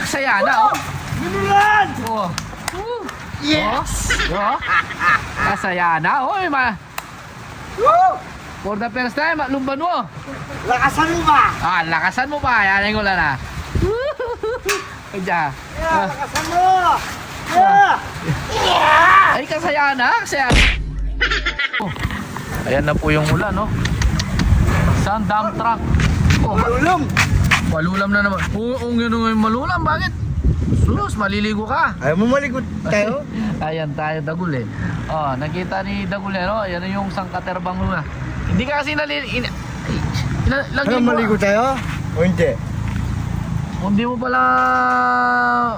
Saya na, oh. Binulan! Oh. Yes! Oh. Kasaya na, oh. Woo! For the first time, lumban mo. Lakasan mo ba? Lakasan mo pa. Yan yung ulan na. Kaya. Lakasan mo! Yeah! Ay, kasaya na. Kasaya. Oh. Ayan na po yung ulan, no? Isang dump truck. Oh, Malulom! malulam na naman. Oo, gano'n yung malulam. Bakit? Sus, maliligo ka. Ayaw mo maligot tayo? Ayan tayo, Dagul eh. Oh, nakita ni Dagul eh, no? Yan yung sangkaterbang luna. Hindi ka kasi Ayaw lagyan mo. maligot tayo? O hindi? Kung di mo pala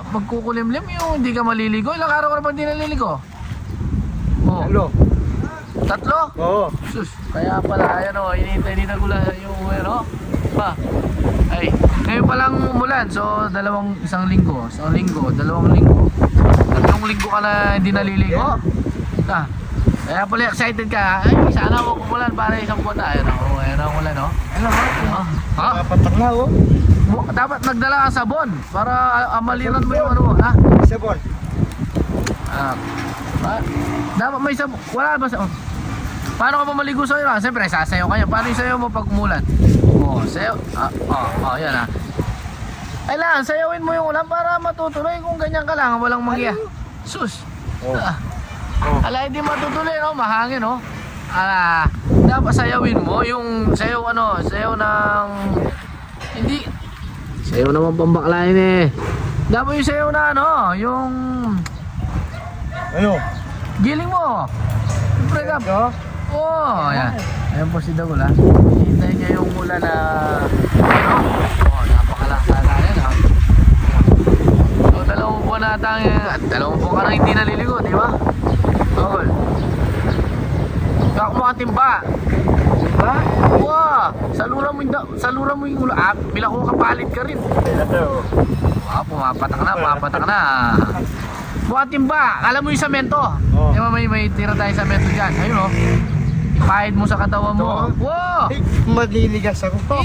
magkukulimlim yung hindi ka maliligo. Ilang araw ka na ba hindi naliligo? Oh. Hello? Tatlo? Oo. Sus, kaya pala, ayan o, inintay ni Dagul yung ano? Pa. Ay, ngayon palang umulan. So, isang linggo, 2 linggo. 3 linggo ka na hindi naliligo. Kaya pala excited ka. Ay, sana mo kumulan para isang buwan na. Ayan ang ulan, no? Ano ba? Ha? Patak na oh. Dapat nagdala ka sabon para amaliran mo yung ano mo, ha? Sabon. Dapat may sabon. Wala ba sa... Paano ka pa maligo sa'yo? Siyempre, sasayaw ka yan. Paano yung sayaw mo pag umulan? Sayaw. Yan ha. Kailangan, sayawin mo yung ulan para matutuloy. Kung ganyan ka lang, walang magiya. Sus. Ala, hindi matutuloy, no? Mahangin, no? Dapat sayawin mo yung sayaw, sayaw ng... Hindi. Sayaw naman pambaklain eh. Dapat yung sayaw na, yung... Ano? Giling mo. Siyempre ka. Ayan. Ayan po si Dagul, ha. Hintay niya yung ulan na... napakalasa na yan, ha. So, 2 buwan na ata, 2 buwan ka na hindi naliligo, di ba? Dagul. Kaka mo ka timba. Ba? Salura mo yung ulan. Bilang ko kapalit ka rin. Ito. Pumapatak na. Buka timba. Alam mo yung samento. Oo. Di ba may tira tayo samento dyan. Ayun, oh. Ipahid mo sa katawan mo. Wow! Ay, maliligas ako po.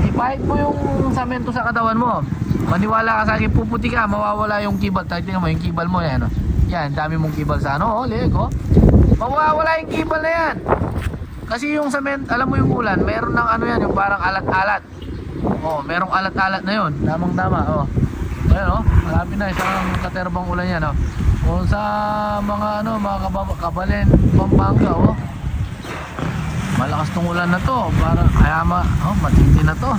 Ipahid mo yung samento sa katawan mo. Maniwala ka sa akin, puputi ka, mawawala yung kibal. Tingnan mo yung kibal mo, yan. Yan, dami mong kibal sa lego. Mawawala yung kibal na yan. Kasi yung samento, alam mo yung ulan, meron ng yan, yung parang alat-alat. Merong alat-alat na yun. Tamang-tama, Ayan, malapit na, isang katerbang ulan yan, O sa mga mga Kabalen, Pampanga, malakas tong ulan na to, para kaya matindi na to.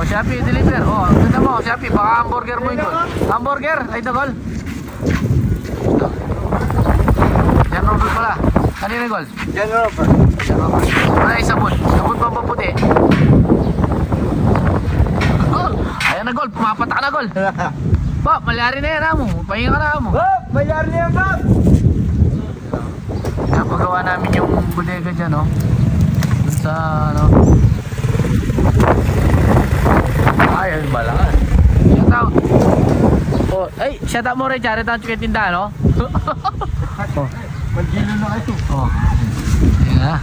Shopee deliver. Tignan mo, Shopee, baka hamburger mo ito. Hamburger, ay Dagul. Yan Robert pala. Kanina Gol? Yan Robert. Ay, sabon. Sabon pa puti. Ayan na Gol, pumapatak na Gol. Bob, malyari na yan mo. Pahinga ka na mo. Bob, malyari na yan Bob. Napagawa namin yung bodega dyan, Dun sa Ay, balangan. Shout out. Ay, shout out mo rin, Charit ang chicken tinda, Magilo na kayo. Ayan na.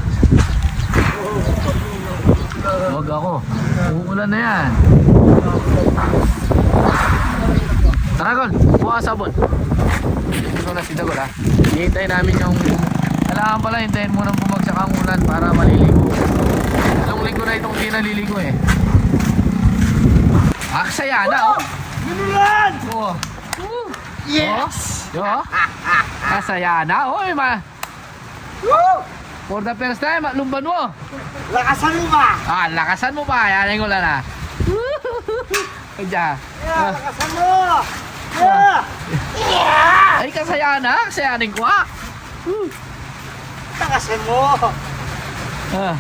Huwag ako. Uulan na yan. Tara, Gol. Buka sabon. Ito na si Dagul, ha. Hihintay namin yung... Kailangan pala, hintayin mo nang bumagsak ang ulan para maliligo. Anong linggo na itong hindi naliligo, eh. Saya na, Binulan! Yes! Kasaya na, Woo! For the first time, lumban mo. Lakasan mo ba? Lakasan mo pa. Yan yung ulan, ha. Kaya. Lakasan mo! Yeah! Ay, kasaya na. Kasayanin ko, ha. Lakasan mo! Ah.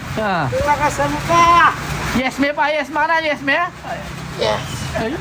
Lakasan mo pa! Yes, me pa. Yes, mana. Yes, me. Yes! Ay.